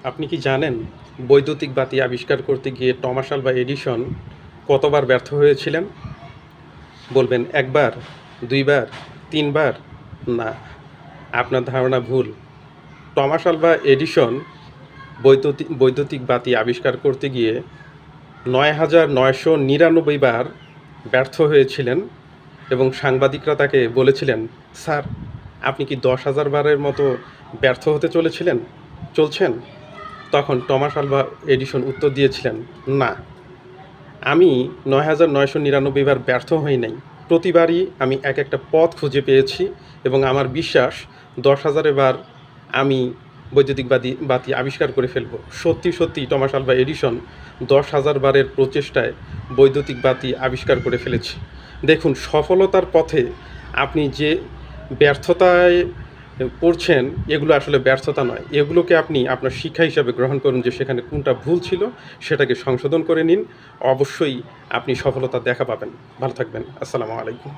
আপনি কি জানেন বৈদ্যুতিক বাতি আবিষ্কার করতে গিয়ে টমাস আলভা এডিসন কতবার ব্যর্থ হয়েছিলেন? বলবেন ১ বার, ২ বার, ৩ বার? না, আপনার ধারণা ভুল। টমাস আলভা এডিসন বৈদ্যুতিক বাতি আবিষ্কার করতে গিয়ে ৯,৯৯৯ বার ব্যর্থ হয়েছিলেন এবং সাংবাদিকরা তাকে বলেছিলেন, "স্যার, আপনি কি ১০,০০০ বারের মতো ব্যর্থ হতে চলছেন?" তখন টমাস আলভা এডিসন উত্তর দিয়েছিলেন, "না, আমি ৯,৯৯৯ বার ব্যর্থ হই নাই। প্রতিবারই আমি একটা পথ খুঁজে পেয়েছি এবং আমার বিশ্বাস ১০,০০০ বার আমি বৈদ্যুতিক বাতি আবিষ্কার করে ফেলব।" সত্যি টমাস আলভা এডিসন ১০,০০০ বারের প্রচেষ্টায় বৈদ্যুতিক বাতি আবিষ্কার করে ফেলেছে। দেখুন, সফলতার পথে আপনি যে ব্যর্থতায় পড়ছেন, এগুলো আসলে ব্যর্থতা নয়। এগুলোকে আপনি আপনার শিক্ষা হিসাবে গ্রহণ করুন যে সেখানে কোনটা ভুল ছিল, সেটাকে সংশোধন করে নিন। অবশ্যই আপনি সফলতার দেখা পাবেন। ভালো থাকবেন। আসসালামু আলাইকুম।